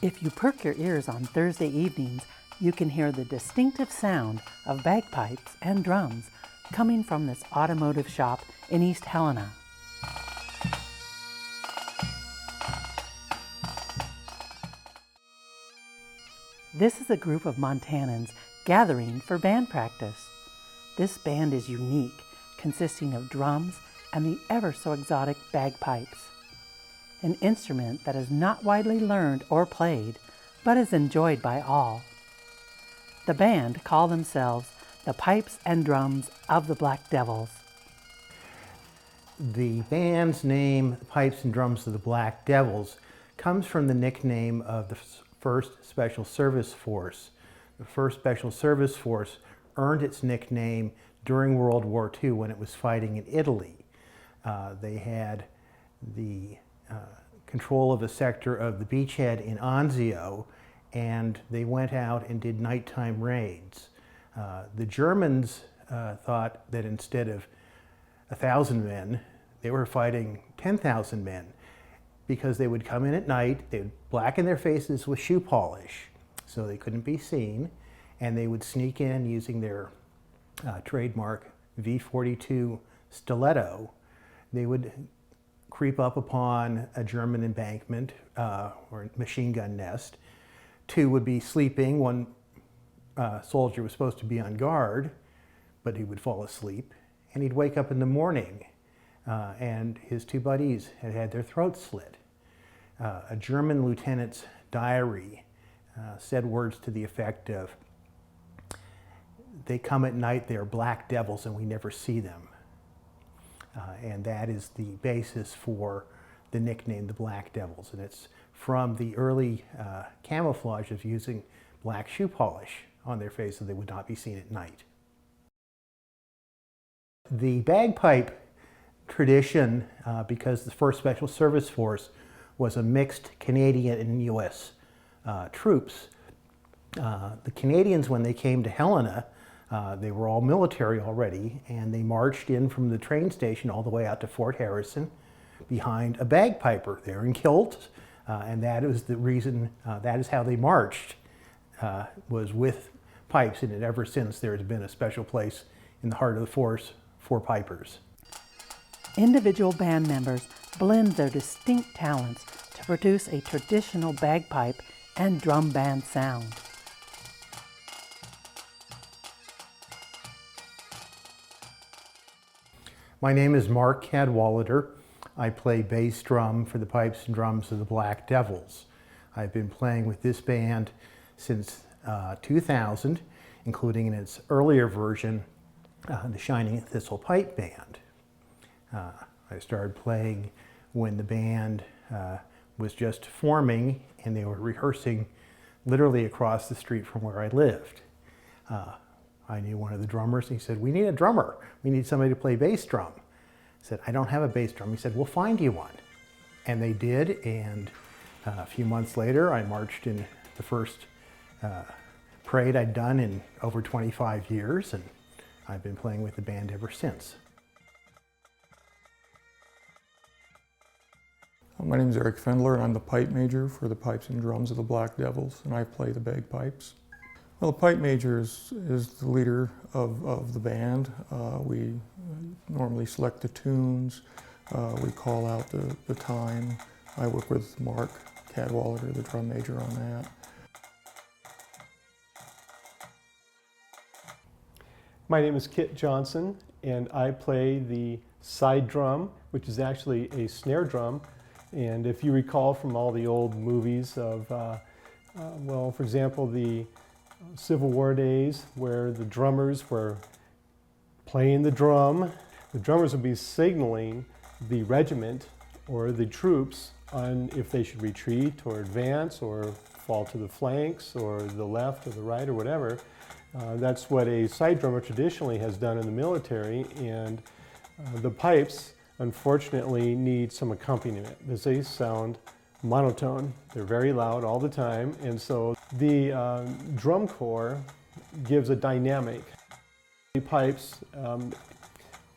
If you perk your ears on Thursday evenings, you can hear the distinctive sound of bagpipes and drums coming from this automotive shop in East Helena. This is a group of Montanans gathering for band practice. This band is unique, consisting of drums and the ever so exotic bagpipes, an instrument that is not widely learned or played, but is enjoyed by all. The band call themselves the Pipes and Drums of the Black Devils. The band's name, Pipes and Drums of the Black Devils, comes from the nickname of the 1st Special Service Force. The 1st Special Service Force earned its nickname during World War II when it was fighting in Italy. They had the control of a sector of the beachhead in Anzio, and they went out and did nighttime raids. The Germans thought that instead of 1,000 men, they were fighting 10,000 men, because they would come in at night, they would blacken their faces with shoe polish so they couldn't be seen, and they would sneak in using their trademark V42 stiletto. They would creep up upon a German embankment or machine gun nest. 2 would be sleeping. 1 soldier was supposed to be on guard, but he would fall asleep, and he'd wake up in the morning and his 2 buddies had had their throats slit. A German lieutenant's diary said words to the effect of, "They come at night, they are black devils, and we never see them." And that is the basis for the nickname the Black Devils, and it's from the early camouflage of using black shoe polish on their face so they would not be seen at night. The bagpipe tradition, because the 1st Special Service Force was a mixed Canadian and U.S. Troops. The Canadians, when they came to Helena, they were all military already, and they marched in from the train station all the way out to Fort Harrison behind a bagpiper there in kilts, and that is the reason, that is how they marched, was with pipes, and ever since there has been a special place in the heart of the force for pipers. Individual band members blend their distinct talents to produce a traditional bagpipe and drum band sound. My name is Mark Cadwallader. I play bass drum for the Pipes and Drums of the Black Devils. I've been playing with this band since 2000, including in its earlier version, the Shining Thistle Pipe Band. I started playing when the band was just forming, and they were rehearsing literally across the street from where I lived. I knew one of the drummers, and he said, "We need a drummer. We need somebody to play bass drum." I said, "I don't have a bass drum." He said, "We'll find you one." And they did, and a few months later, I marched in the first parade I'd done in over 25 years, and I've been playing with the band ever since. My name is Eric Fendler, and I'm the pipe major for the Pipes and Drums of the Black Devils, and I play the bagpipes. Well, the pipe major is the leader of the band. We normally select the tunes, we call out the time. I work with Mark Cadwallader, the drum major, on that. My name is Kit Johnson, and I play the side drum, which is actually a snare drum. And if you recall from all the old movies of, well, for example, the Civil War days where the drummers were playing the drum, the drummers would be signaling the regiment or the troops on if they should retreat or advance or fall to the flanks or the left or the right or whatever. That's what a side drummer traditionally has done in the military, and the pipes unfortunately need some accompaniment because they sound monotone. They're very loud all the time, and so the drum corps gives a dynamic. The pipes,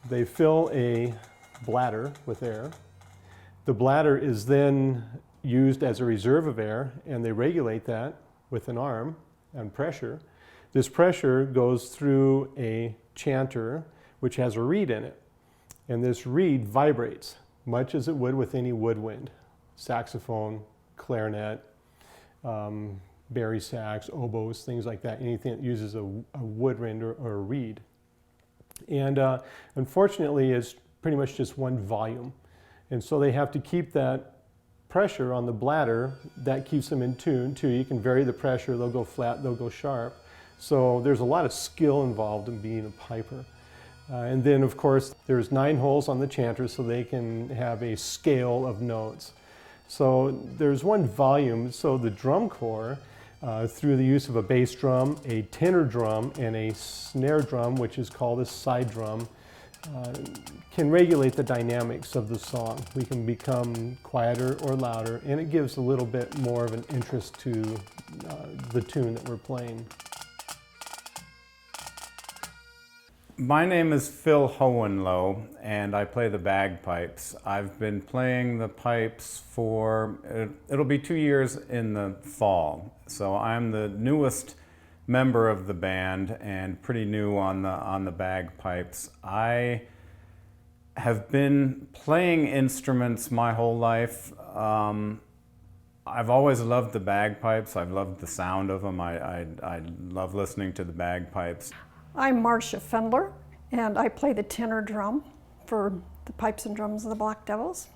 they fill a bladder with air. The bladder is then used as a reserve of air, and they regulate that with an arm and pressure. This pressure goes through a chanter, which has a reed in it. And this reed vibrates, much as it would with any woodwind, saxophone, clarinet, bari sax, oboes, things like that, anything that uses a woodwind or a reed. And unfortunately, it's pretty much just one volume. And so they have to keep that pressure on the bladder. That keeps them in tune too. You can vary the pressure, they'll go flat, they'll go sharp. So there's a lot of skill involved in being a piper. And then of course there's 9 holes on the chanter, so they can have a scale of notes. So there's one volume, so the drum corps, through the use of a bass drum, a tenor drum, and a snare drum, which is called a side drum, can regulate the dynamics of the song. We can become quieter or louder, and it gives a little bit more of an interest to the tune that we're playing. My name is Phil Hohenlohe, and I play the bagpipes. I've been playing the pipes for, it'll be 2 years in the fall. So I'm the newest member of the band and pretty new on the bagpipes. I have been playing instruments my whole life. I've always loved the bagpipes. I've loved the sound of them. I love listening to the bagpipes. I'm Marcia Fendler, and I play the tenor drum for the pipes and drums of the Black Devils.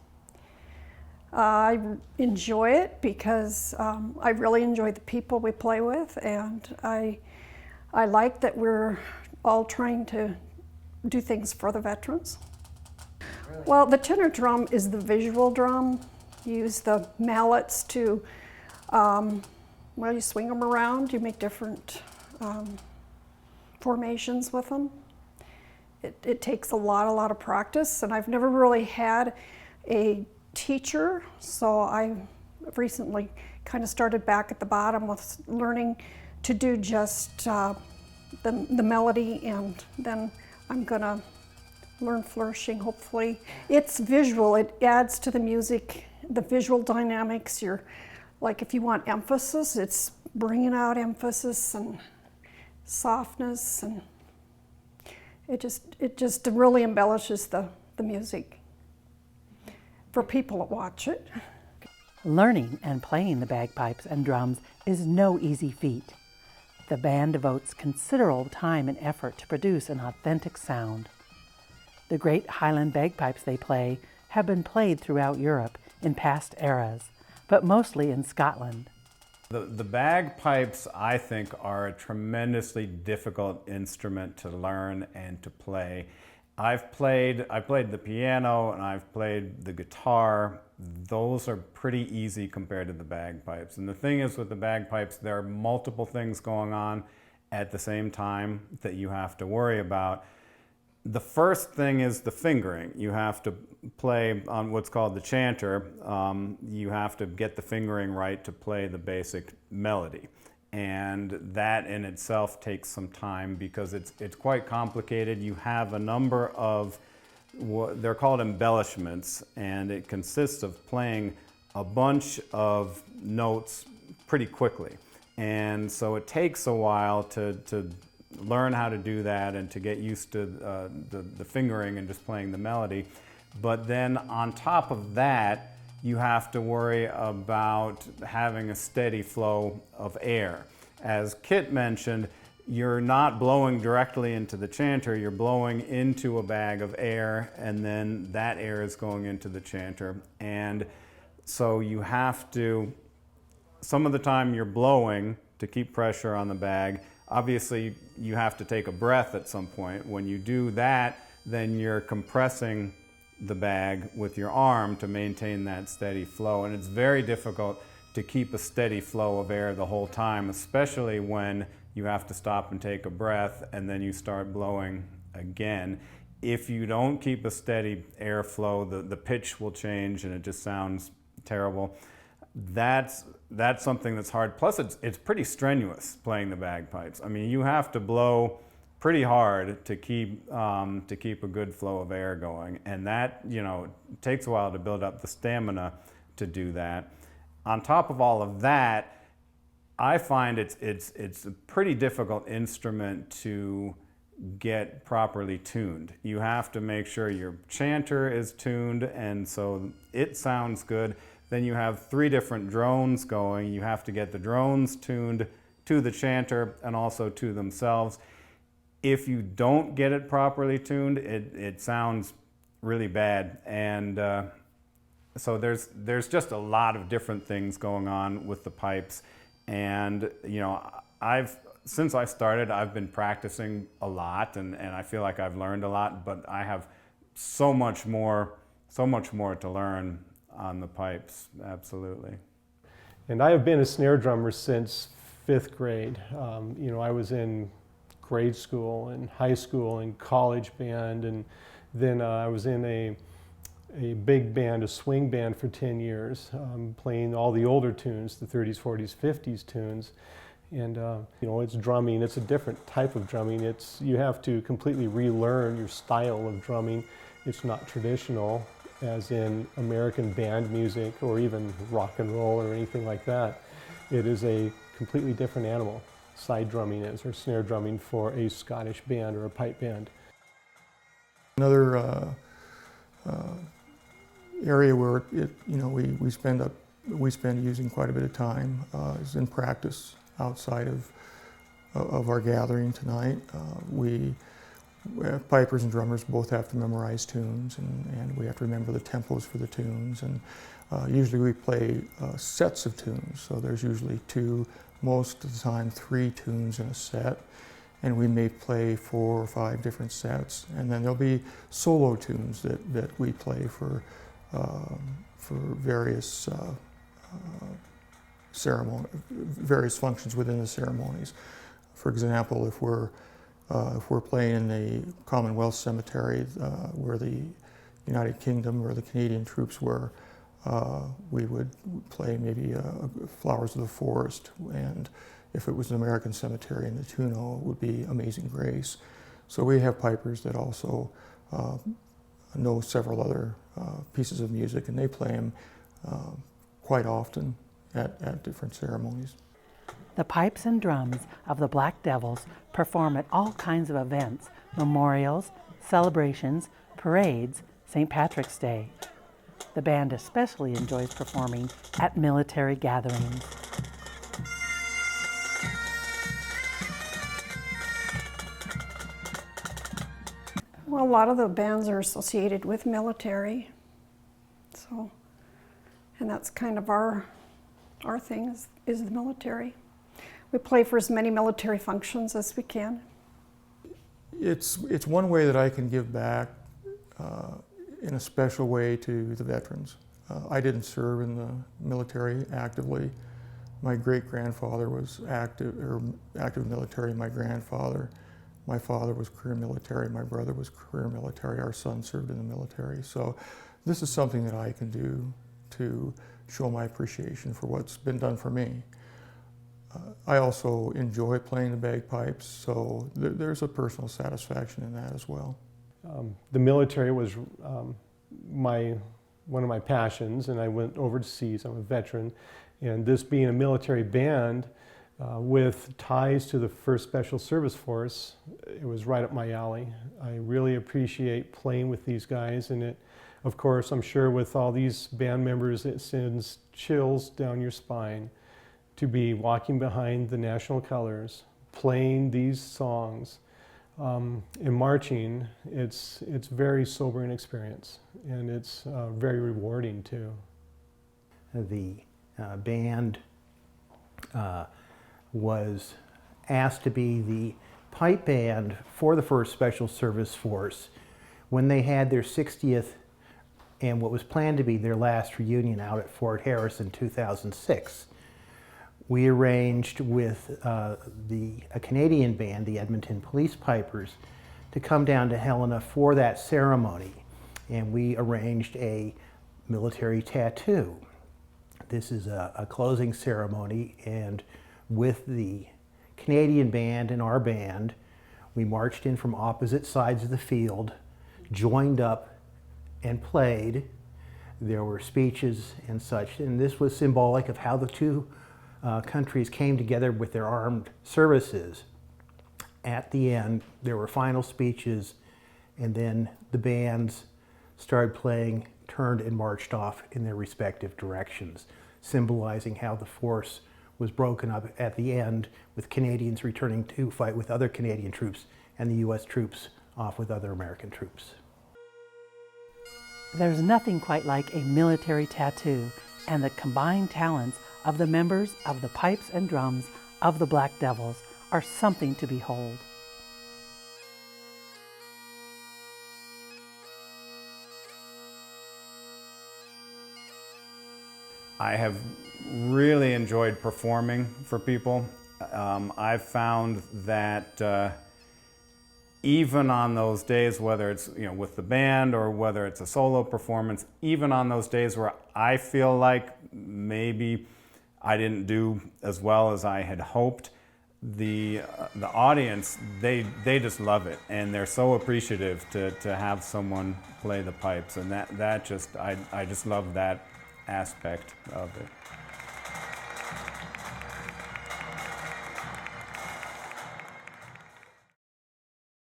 I enjoy it because I really enjoy the people we play with, and I like that we're all trying to do things for the veterans. Really? Well, the tenor drum is the visual drum. You use the mallets to, you swing them around, you make different formations with them. It takes a lot of practice, and I've never really had a teacher, so I recently kind of started back at the bottom with learning to do just the melody, and then I'm gonna learn flourishing, hopefully. It's visual, it adds to the music, the visual dynamics. Like if you want emphasis, it's bringing out emphasis and softness, and it just really embellishes the music for people that watch it. Learning and playing the bagpipes and drums is no easy feat. The band devotes considerable time and effort to produce an authentic sound. The great Highland bagpipes they play have been played throughout Europe in past eras, but mostly in Scotland. The bagpipes, I think, are a tremendously difficult instrument to learn and to play. I played the piano and I've played the guitar. Those are pretty easy compared to the bagpipes. And the thing is with the bagpipes, there are multiple things going on at the same time that you have to worry about. The first thing is the fingering. You have to play on what's called the chanter. You have to get the fingering right to play the basic melody. And that in itself takes some time because it's quite complicated. You have a number of, they're called embellishments, and it consists of playing a bunch of notes pretty quickly. And so it takes a while to learn how to do that and to get used to the fingering and just playing the melody. But then on top of that, you have to worry about having a steady flow of air. As Kit mentioned, you're not blowing directly into the chanter, you're blowing into a bag of air, and then that air is going into the chanter. And so you have to, some of the time you're blowing to keep pressure on the bag. Obviously, you have to take a breath at some point. When you do that, then you're compressing the bag with your arm to maintain that steady flow. And it's very difficult to keep a steady flow of air the whole time, especially when you have to stop and take a breath and then you start blowing again. If you don't keep a steady airflow, the pitch will change and it just sounds terrible. That's something that's hard. Plus, it's pretty strenuous playing the bagpipes. I mean, you have to blow pretty hard to keep a good flow of air going, and that takes a while to build up the stamina to do that. on top of all of that, I find it's a pretty difficult instrument to get properly tuned. You have to make sure your chanter is tuned, and so it sounds good. Then you have 3 different drones going. You have to get the drones tuned to the chanter and also to themselves. If you don't get it properly tuned, it sounds really bad. And so there's just a lot of different things going on with the pipes. And you know, since I started, I've been practicing a lot, and I feel like I've learned a lot, but I have so much more to learn on the pipes, absolutely. And I have been a snare drummer since 5th grade. You know, I was in grade school and high school and college band, and then I was in a big band, a swing band for 10 years, playing all the older tunes, the 30s, 40s, 50s tunes. And you know, it's drumming. It's a different type of drumming. You have to completely relearn your style of drumming. It's not traditional, as in American band music or even rock and roll or anything like that. It is a completely different animal, side drumming is, or snare drumming for a Scottish band or a pipe band. Another area where we spend using quite a bit of time is in practice outside of our gathering tonight. We pipers and drummers both have to memorize tunes, and we have to remember the tempos for the tunes. And usually we play sets of tunes, so there's usually 2, most of the time 3 tunes in a set, and we may play 4 or 5 different sets. And then there'll be solo tunes that we play for various various functions within the ceremonies. For example, if we're playing in the Commonwealth Cemetery where the United Kingdom or the Canadian troops were, we would play maybe Flowers of the Forest, and if it was an American cemetery in the Tuno, it would be Amazing Grace. So we have pipers that also know several other pieces of music, and they play them quite often at different ceremonies. The pipes and drums of the Black Devils perform at all kinds of events, memorials, celebrations, parades, St. Patrick's Day. The band especially enjoys performing at military gatherings. Well, a lot of the bands are associated with military, so, and that's kind of our thing is the military. We play for as many military functions as we can. It's one way that I can give back in a special way to the veterans. I didn't serve in the military actively. My great-grandfather was active military, my grandfather. My father was career military, my brother was career military, our son served in the military. So this is something that I can do to show my appreciation for what's been done for me. I also enjoy playing the bagpipes, so there's a personal satisfaction in that as well. The military was one of my passions, and I went overseas. I'm a veteran, and this being a military band with ties to the 1st Special Service Force, it was right up my alley. I really appreciate playing with these guys, and it, of course, I'm sure with all these band members, it sends chills down your spine to be walking behind the national colors, playing these songs, and marching. It's very sobering experience, and it's very rewarding too. The band was asked to be the pipe band for the 1st Special Service Force when they had their 60th and what was planned to be their last reunion out at Fort Harris in 2006. We arranged with a Canadian band, the Edmonton Police Pipers, to come down to Helena for that ceremony, and we arranged a military tattoo. This is a closing ceremony, and with the Canadian band and our band, we marched in from opposite sides of the field, joined up and played. There were speeches and such, and this was symbolic of how the two countries came together with their armed services. At the end, there were final speeches, and then the bands started playing, turned and marched off in their respective directions, symbolizing how the force was broken up at the end, with Canadians returning to fight with other Canadian troops and the U.S. troops off with other American troops. There's nothing quite like a military tattoo, and the combined talents of the members of the pipes and drums of the Black Devils are something to behold. I have really enjoyed performing for people. I've found that even on those days, whether it's with the band or whether it's a solo performance, even on those days where I feel like maybe I didn't do as well as I had hoped, the audience, they just love it, and they're so appreciative to have someone play the pipes, and that just I just love that aspect of it.